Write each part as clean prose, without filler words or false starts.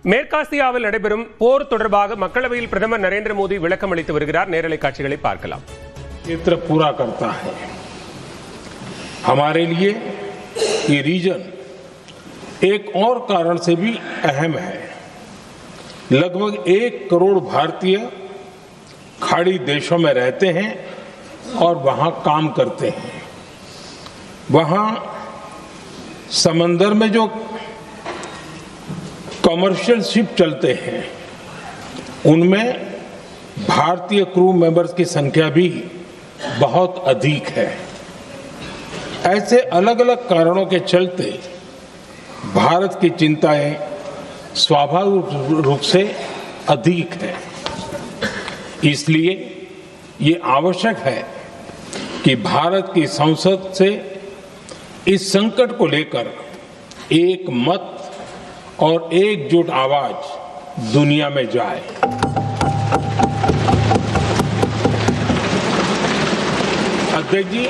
மேற்காசியாவில் நடைபெறும் போர் தொடர்பாக மக்களவையில் பிரதமர் நரேந்திர மோடி விளக்கம் அளித்து வருகிறார். நேரலை காட்சிகளை பார்க்கலாம். क्षेत्र पूरा करता है। हमारे लिए ये रीजन एक और कारण से भी अहम है। लगभग 1 करोड़ भारतीय खाड़ी देशों में रहते हैं और वहां काम करते हैं। वहां समंदर में जो कमर्शियल शिप चलते हैं उनमें भारतीय क्रू मेंबर्स की संख्या भी बहुत अधिक है। ऐसे अलग अलग कारणों के चलते भारत की चिंताएं स्वाभाविक रूप से अधिक है। इसलिए ये आवश्यक है कि भारत की संसद से इस संकट को लेकर एक मत और एकजुट आवाज दुनिया में जाए। अध्यक्ष जी,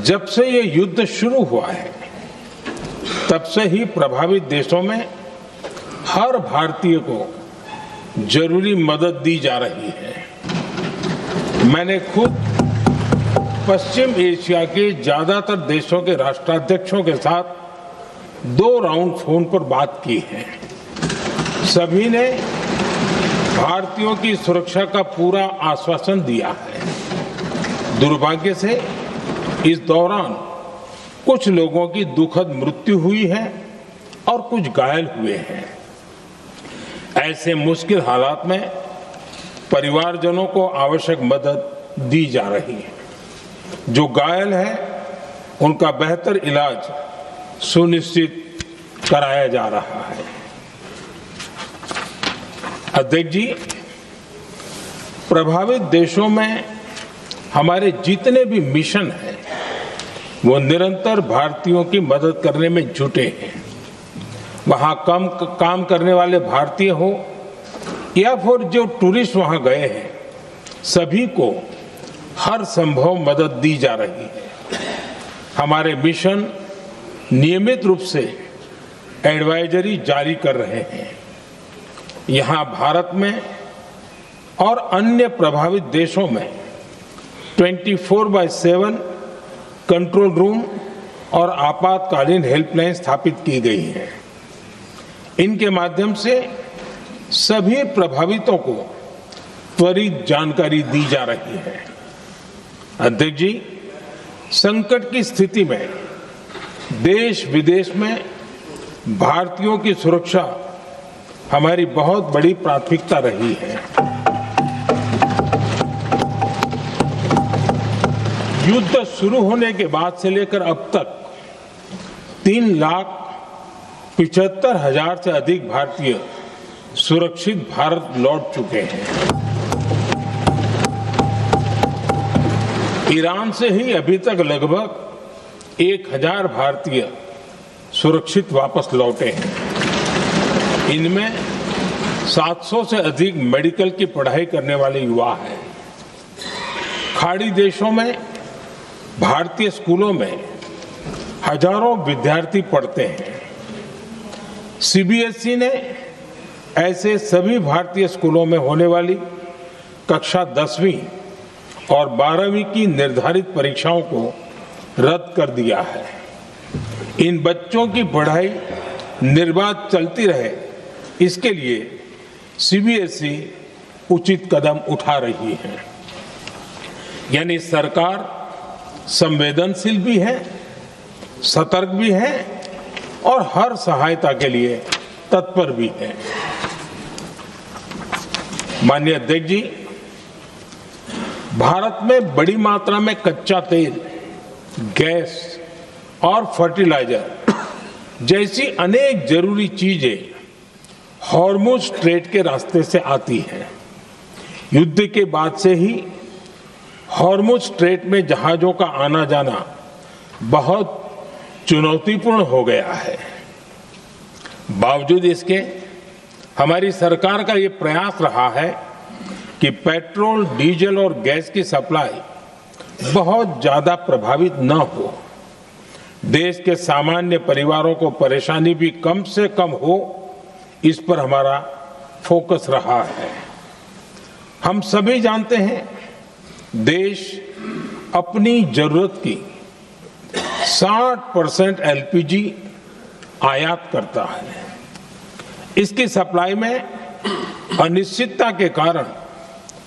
जब से ये युद्ध शुरू हुआ है तब से ही प्रभावित देशों में हर भारतीय को जरूरी मदद दी जा रही है। मैंने खुद पश्चिम एशिया के ज्यादातर देशों के राष्ट्राध्यक्षों के साथ 2 राउंड फोन पर बात की है। सभी ने भारतीयों की सुरक्षा का पूरा आश्वासन दिया है। दुर्भाग्य से इस दौरान कुछ लोगों की दुखद मृत्यु हुई है और कुछ घायल हुए हैं। ऐसे मुश्किल हालात में परिवारजनों को आवश्यक मदद दी जा रही है। जो घायल है उनका बेहतर इलाज सुनिश्चित कराया जा रहा है। अध्यक्ष जी, प्रभावित देशों में हमारे जितने भी मिशन हैं वो निरंतर भारतीयों की मदद करने में जुटे हैं। वहां काम करने वाले भारतीय हो या फिर जो टूरिस्ट वहां गए हैं, सभी को हर संभव मदद दी जा रही है। हमारे मिशन नियमित रूप से एडवाइजरी जारी कर रहे हैं। यहां भारत में और अन्य प्रभावित देशों में 24/7 कंट्रोल रूम और आपातकालीन हेल्पलाइन स्थापित की गई है। इनके माध्यम से सभी प्रभावितों को त्वरित जानकारी दी जा रही है। अध्यक्ष जी, संकट की स्थिति में देश विदेश में भारतीयों की सुरक्षा हमारी बहुत बड़ी प्राथमिकता रही है। युद्ध शुरू होने के बाद से लेकर अब तक 3,75,000 से अधिक भारतीय सुरक्षित भारत लौट चुके हैं। ईरान से ही अभी तक लगभग 1,000 भारतीय सुरक्षित वापस लौटे हैं। इनमें 700 से अधिक मेडिकल की पढ़ाई करने वाले युवा हैं। खाड़ी देशों में भारतीय स्कूलों में हजारों विद्यार्थी पढ़ते हैं। सीबीएसई ने ऐसे सभी भारतीय स्कूलों में होने वाली कक्षा 10वीं और 12वीं की निर्धारित परीक्षाओं को रद्द कर दिया है। इन बच्चों की पढ़ाई निर्बाध चलती रहे, इसके लिए सीबीएसई उचित कदम उठा रही है। यानी सरकार संवेदनशील भी है, सतर्क भी है और हर सहायता के लिए तत्पर भी है। माननीय अध्यक्ष जी, भारत में बड़ी मात्रा में कच्चा तेल, गैस और फर्टिलाइजर जैसी अनेक जरूरी चीजें हॉर्मुज स्ट्रेट के रास्ते से आती हैं। युद्ध के बाद से ही हॉर्मुज स्ट्रेट में जहाजों का आना जाना बहुत चुनौतीपूर्ण हो गया है। बावजूद इसके हमारी सरकार का ये प्रयास रहा है कि पेट्रोल, डीजल और गैस की सप्लाई बहुत ज्यादा प्रभावित न हो। देश के सामान्य परिवारों को परेशानी भी कम से कम हो, इस पर हमारा फोकस रहा है। हम सभी जानते हैं, देश अपनी जरूरत की 60% एलपीजी आयात करता है। इसकी सप्लाई में अनिश्चितता के कारण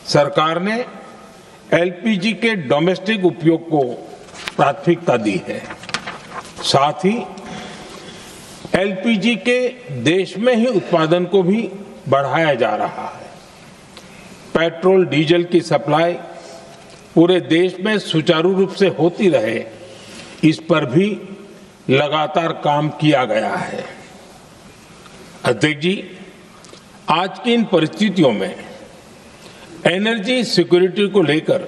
सरकार ने एलपीजी के डोमेस्टिक उपयोग को प्राथमिकता दी है। साथ ही एलपीजी के देश में ही उत्पादन को भी बढ़ाया जा रहा है। पेट्रोल डीजल की सप्लाई पूरे देश में सुचारू रूप से होती रहे, इस पर भी लगातार काम किया गया है। अध्यक्ष जी, आज की इन परिस्थितियों में एनर्जी सिक्योरिटी को लेकर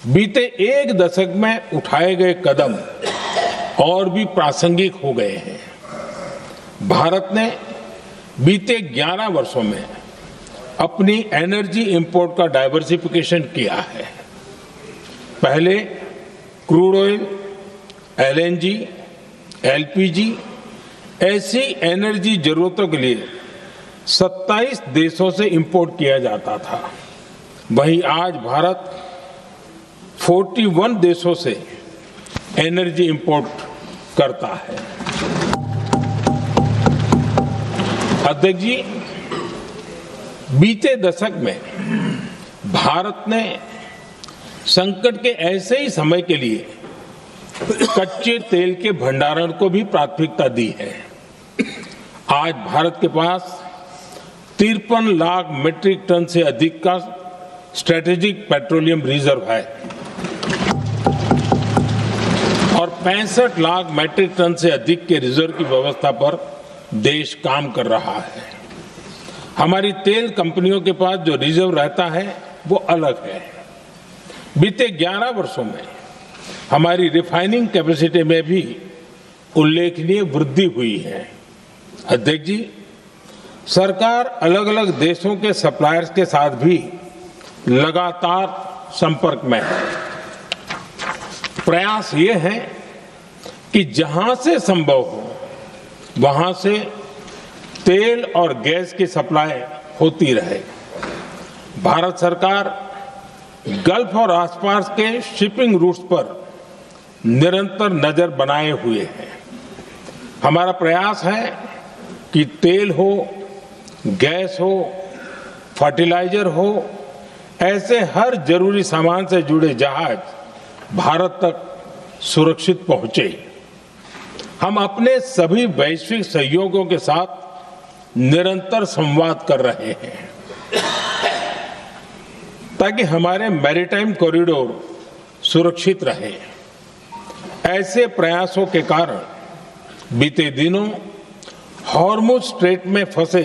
बीते एक दशक में उठाए गए कदम और भी प्रासंगिक हो गए हैं। भारत ने बीते 11 वर्षों में अपनी एनर्जी इंपोर्ट का डाइवर्सिफिकेशन किया है। पहले क्रूड ऑयल, एलएनजी, एलपीजी ऐसी एनर्जी जरूरतों के लिए 27 देशों से इंपोर्ट किया जाता था। वहीं आज भारत 41 देशों से एनर्जी इंपोर्ट करता है। अध्यक्ष जी, बीते दशक में भारत ने संकट के ऐसे ही समय के लिए कच्चे तेल के भंडारण को भी प्राथमिकता दी है। आज भारत के पास 53 लाख मीट्रिक टन से अधिक का स्ट्रेटेजिक पेट्रोलियम रिजर्व है और 65 लाख मीट्रिक टन से अधिक के रिजर्व की व्यवस्था पर देश काम कर रहा है। हमारी तेल कंपनियों के पास जो रिजर्व रहता है वो अलग है। बीते 11 वर्षों में हमारी रिफाइनिंग कैपेसिटी में भी उल्लेखनीय वृद्धि हुई है। अध्यक्ष जी, सरकार अलग अलग देशों के सप्लायर्स के साथ भी लगातार संपर्क में है। प्रयास ये है कि जहां से संभव हो वहां से तेल और गैस की सप्लाई होती रहे। भारत सरकार गल्फ और आसपास के शिपिंग रूट्स पर निरंतर नजर बनाए हुए है। हमारा प्रयास है कि तेल हो, गैस हो, फर्टिलाइजर हो, ऐसे हर जरूरी सामान से जुड़े जहाज भारत तक सुरक्षित पहुंचे। हम अपने सभी वैश्विक सहयोगियों के साथ निरंतर संवाद कर रहे हैं ताकि हमारे मैरीटाइम कॉरिडोर सुरक्षित रहे। ऐसे प्रयासों के कारण बीते दिनों हॉर्मुज स्ट्रेट में फंसे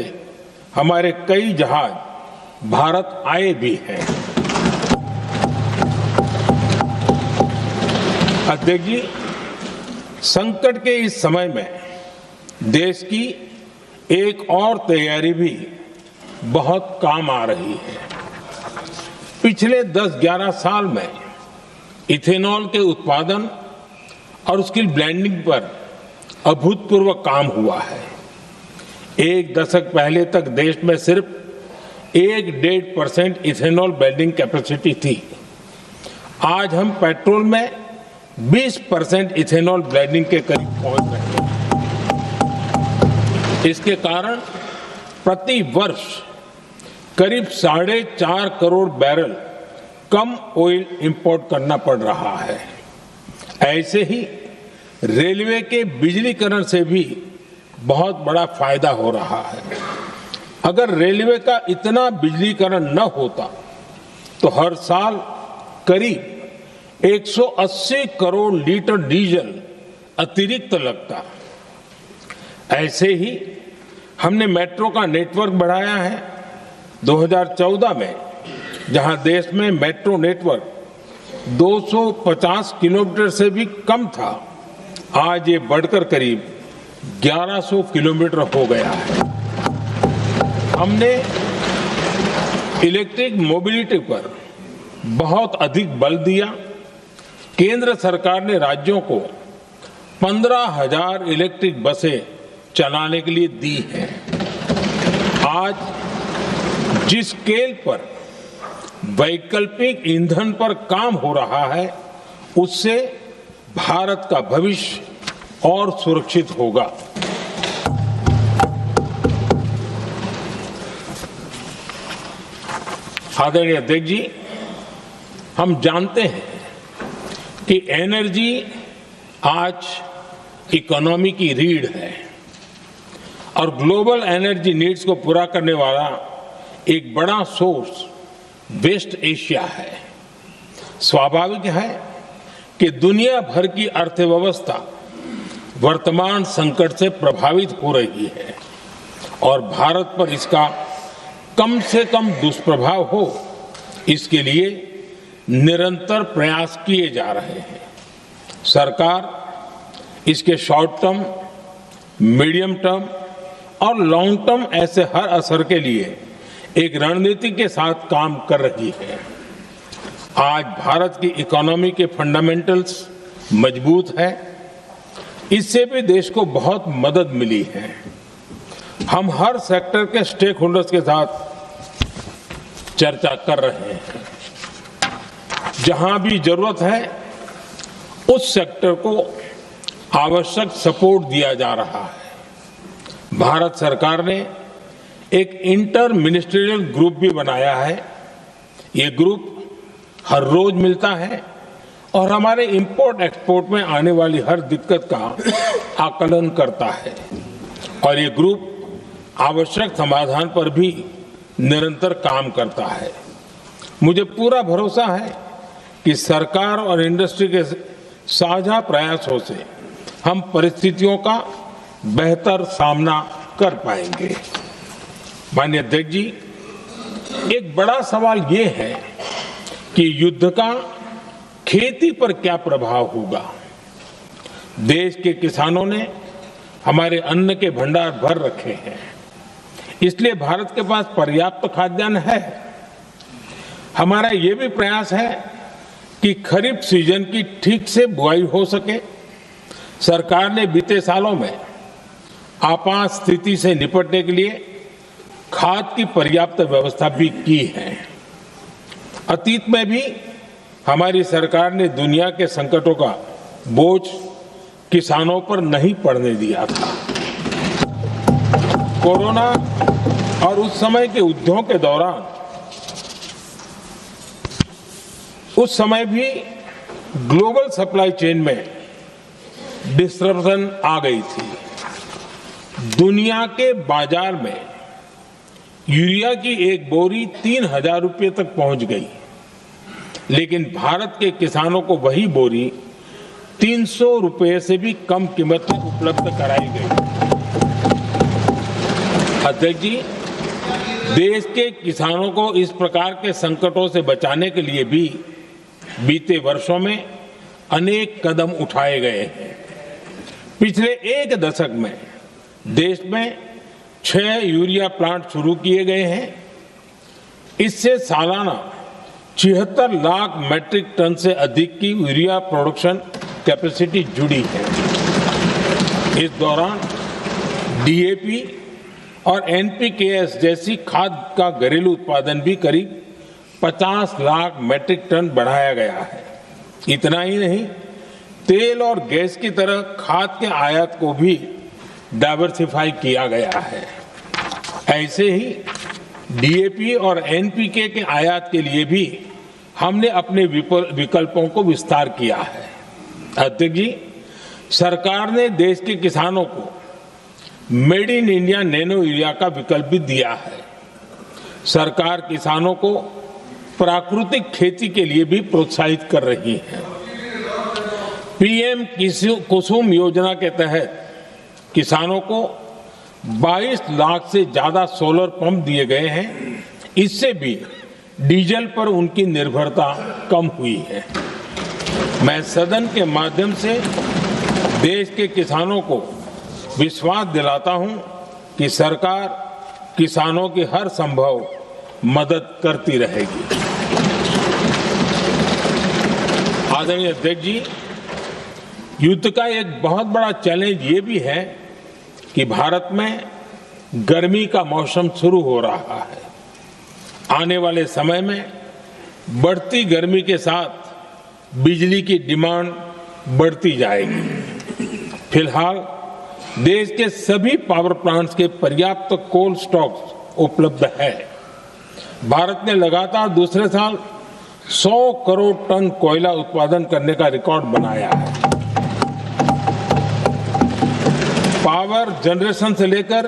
हमारे कई जहाज भारत आए भी हैं। अध्यक्ष जी, संकट के इस समय में देश की एक और तैयारी भी बहुत काम आ रही है। पिछले 10-11 साल में इथेनॉल के उत्पादन और उसकी ब्लेंडिंग पर अभूतपूर्व काम हुआ है। एक दशक पहले तक देश में सिर्फ 1-1.5% इथेनॉल ब्लेंडिंग कैपेसिटी थी। आज हम पेट्रोल में 20% इथेनॉल ब्लेंडिंग के करीब पहुंच रहे हैं। इसके कारण प्रति वर्ष करीब 4.5 करोड़ बैरल कम ऑयल इंपोर्ट करना पड़ रहा है। ऐसे ही रेलवे के बिजलीकरण से भी बहुत बड़ा फायदा हो रहा है। अगर रेलवे का इतना बिजलीकरण न होता तो हर साल करीब 180 करोड़ लीटर डीजल अतिरिक्त लगता। ऐसे ही हमने मेट्रो का नेटवर्क बढ़ाया है। 2014 में जहां देश में मेट्रो नेटवर्क 250 किलोमीटर से भी कम था, आज ये बढ़कर करीब 1100 किलोमीटर हो गया है। हमने इलेक्ट्रिक मोबिलिटी पर बहुत अधिक बल दिया। केंद्र सरकार ने राज्यों को 15,000 इलेक्ट्रिक बसें चलाने के लिए दी हैं। आज जिस स्केल पर वैकल्पिक ईंधन पर काम हो रहा है, उससे भारत का भविष्य और सुरक्षित होगा। आदरणीय अध्यक्ष जी, हम जानते हैं कि एनर्जी आज इकोनॉमी की रीढ़ है और ग्लोबल एनर्जी नीड्स को पूरा करने वाला एक बड़ा सोर्स वेस्ट एशिया है। स्वाभाविक है कि दुनिया भर की अर्थव्यवस्था वर्तमान संकट से प्रभावित हो रही है और भारत पर इसका कम से कम दुष्प्रभाव हो, इसके लिए निरंतर प्रयास किए जा रहे हैं। सरकार इसके शॉर्ट टर्म, मीडियम टर्म और लॉन्ग टर्म ऐसे हर असर के लिए एक रणनीति के साथ काम कर रही है। आज भारत की इकोनॉमी के फंडामेंटल्स मजबूत है, इससे भी देश को बहुत मदद मिली है। हम हर सेक्टर के स्टेक होल्डर्स के साथ चर्चा कर रहे हैं। जहां भी जरूरत है उस सेक्टर को आवश्यक सपोर्ट दिया जा रहा है। भारत सरकार ने एक इंटर मिनिस्ट्रियल ग्रुप भी बनाया है। ये ग्रुप हर रोज मिलता है और हमारे इंपोर्ट एक्सपोर्ट में आने वाली हर दिक्कत का आकलन करता है और ये ग्रुप आवश्यक समाधान पर भी निरंतर काम करता है। मुझे पूरा भरोसा है कि सरकार और इंडस्ट्री के साझा प्रयासों से हम परिस्थितियों का बेहतर सामना कर पाएंगे। माननीय अध्यक्ष जी, एक बड़ा सवाल ये है कि युद्ध का खेती पर क्या प्रभाव होगा। देश के किसानों ने हमारे अन्न के भंडार भर रखे हैं, इसलिए भारत के पास पर्याप्त खाद्यान्न है। हमारा ये भी प्रयास है कि खरीफ सीजन की ठीक से बुआई हो सके। सरकार ने बीते सालों में आपात स्थिति से निपटने के लिए खाद की पर्याप्त व्यवस्था भी की है। अतीत में भी हमारी सरकार ने दुनिया के संकटों का बोझ किसानों पर नहीं पड़ने दिया था। कोरोना और उस समय के युद्धों के दौरान उस समय भी ग्लोबल सप्लाई चेन में डिस्ट्रप्शन आ गई थी। दुनिया के बाजार में यूरिया की एक बोरी 3,000 रुपये तक पहुंच गई, लेकिन भारत के किसानों को वही बोरी 300 रुपये से भी कम कीमत में उपलब्ध कराई गई। अध्यक्ष जी, देश के किसानों को इस प्रकार के संकटों से बचाने के लिए भी बीते वर्षों में अनेक कदम उठाए गए हैं। पिछले एक दशक में देश में 6 यूरिया प्लांट शुरू किए गए हैं। इससे सालाना 76 लाख मैट्रिक टन से अधिक की यूरिया प्रोडक्शन कैपेसिटी जुड़ी है। इस दौरान डीएपी और एनपीकेएस जैसी खाद का घरेलू उत्पादन भी करीब 50 लाख मैट्रिक टन बढ़ाया गया है। इतना ही नहीं, तेल और गैस की तरह खाद के आयात को भी डाइवर्सिफाई किया गया है। ऐसे ही डीएपी और एनपीके के आयात के लिए भी हमने अपने विकल्पों को विस्तार किया है। अध्यक्ष जी, सरकार ने देश के किसानों को made in India nano urea का विकल्प भी दिया है। सरकार किसानों को प्राकृतिक खेती के लिए भी प्रोत्साहित कर रही है। पीएम कुसुम योजना के तहत किसानों को 22 लाख से ज्यादा सोलर पंप दिए गए हैं। इससे भी डीजल पर उनकी निर्भरता कम हुई है। मैं सदन के माध्यम से देश के किसानों को विश्वास दिलाता हूं कि सरकार किसानों की हर संभव मदद करती रहेगी। आदरणीय अध्यक्ष जी, युद्ध का एक बहुत बड़ा चैलेंज ये भी है कि भारत में गर्मी का मौसम शुरू हो रहा है। आने वाले समय में बढ़ती गर्मी के साथ बिजली की डिमांड बढ़ती जाएगी। फिलहाल देश के सभी पावर प्लांट्स के पर्याप्त कोल स्टॉक्स उपलब्ध है। भारत ने लगातार दूसरे साल 100 करोड़ टन कोयला उत्पादन करने का रिकॉर्ड बनाया है। पावर जनरेशन से लेकर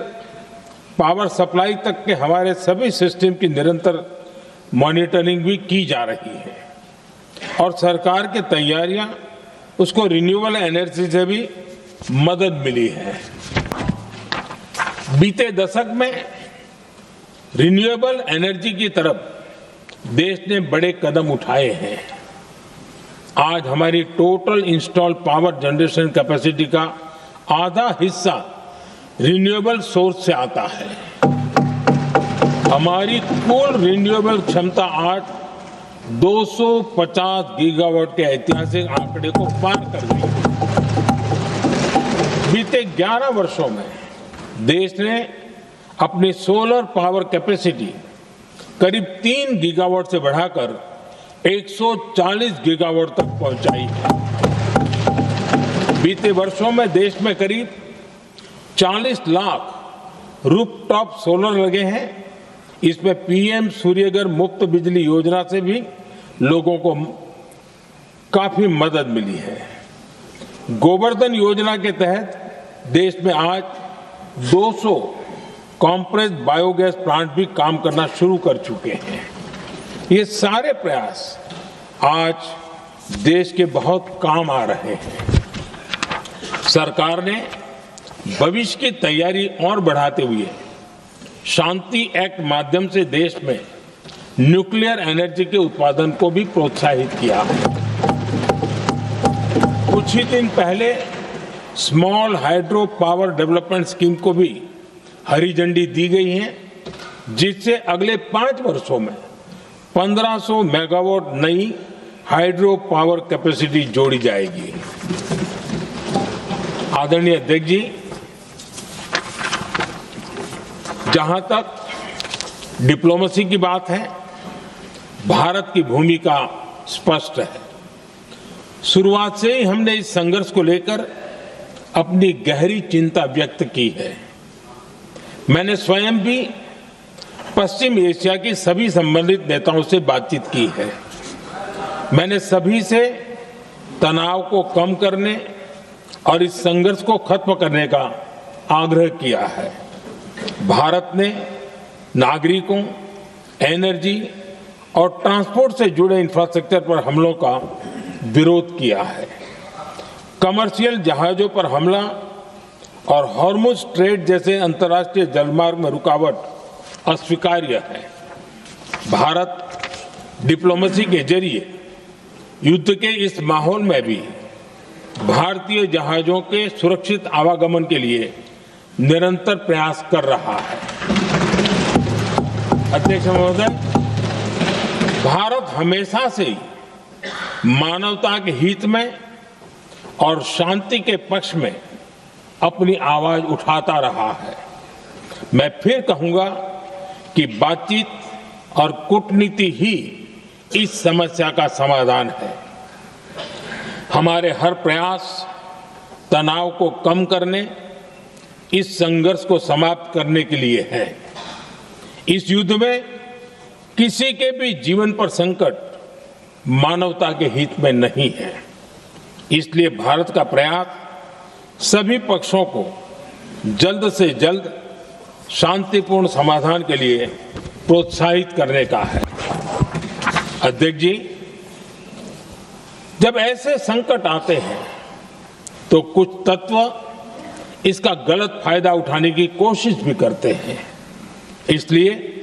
पावर सप्लाई तक के हमारे सभी सिस्टम की निरंतर मॉनिटरिंग भी की जा रही है और सरकार की तैयारियां उसको रिन्यूएबल एनर्जी से भी मदद मिली है। बीते दशक में रिन्यूएबल एनर्जी की तरफ देश ने बड़े कदम उठाए हैं। आज हमारी total install power generation capacity का आधा हिस्सा रिन्यूएबल सोर्स से आता है। हमारी कुल रिन्यूएबल क्षमता आज 250 गीगावाट के ऐतिहासिक आंकड़े को पार कर गई। बीते 11 वर्षों में देश ने अपनी सोलर पावर कैपेसिटी करीब 3 गीगावाट से बढ़ाकर 140 गीगावाट तक पहुंचाई है। बीते वर्षों में देश में करीब 40 लाख रूफटॉप सोलर लगे हैं। इसमें पीएम सूर्यघर मुफ्त बिजली योजना से भी लोगों को काफी मदद मिली है। गोवर्धन योजना के तहत देश में आज 200 कॉम्प्रेस्ड बायोगैस प्लांट भी काम करना शुरू कर चुके हैं। ये सारे प्रयास आज देश के बहुत काम आ रहे हैं। सरकार ने भविष्य की तैयारी और बढ़ाते हुए शांति एक्ट माध्यम से देश में न्यूक्लियर एनर्जी के उत्पादन को भी प्रोत्साहित किया है। कुछ ही दिन पहले small hydro power development scheme को भी हरी झंडी दी गई है, जिससे अगले 5 वर्षों में 1500 मेगावाट नई हाइड्रो पावर कैपेसिटी जोड़ी जाएगी। आदरणीय अध्यक्ष जी, जहां तक डिप्लोमेसी की बात है, भारत की भूमिका स्पष्ट है। शुरुआत से ही हमने इस संघर्ष को लेकर अपनी गहरी चिंता व्यक्त की है। मैंने स्वयं भी पश्चिम एशिया की सभी संबंधित नेताओं से बातचीत की है। मैंने सभी से तनाव को कम करने और इस संघर्ष को खत्म करने का आग्रह किया है। भारत ने नागरिकों, एनर्जी और ट्रांसपोर्ट से जुड़े इंफ्रास्ट्रक्चर पर हमलों का विरोध किया है। कमर्शियल जहाजों पर हमला और हॉर्मुज स्ट्रेट जैसे अंतर्राष्ट्रीय जलमार्ग में रुकावट अस्वीकार्य है। भारत डिप्लोमेसी के जरिए युद्ध के इस माहौल में भी भारतीय जहाजों के सुरक्षित आवागमन के लिए निरंतर प्रयास कर रहा है। अध्यक्ष महोदय, भारत हमेशा से ही मानवता के हित में और शांति के पक्ष में अपनी आवाज उठाता रहा है। मैं फिर कहूंगा कि बातचीत और कूटनीति ही इस समस्या का समाधान है। हमारे हर प्रयास तनाव को कम करने, इस संघर्ष को समाप्त करने के लिए है। इस युद्ध में किसी के भी जीवन पर संकट मानवता के हित में नहीं है। इसलिए भारत का प्रयास सभी पक्षों को जल्द से जल्द शांतिपूर्ण समाधान के लिए प्रोत्साहित करने का है। अध्यक्ष जी, जब ऐसे संकट आते हैं तो कुछ तत्व इसका गलत फायदा उठाने की कोशिश भी करते हैं। इसलिए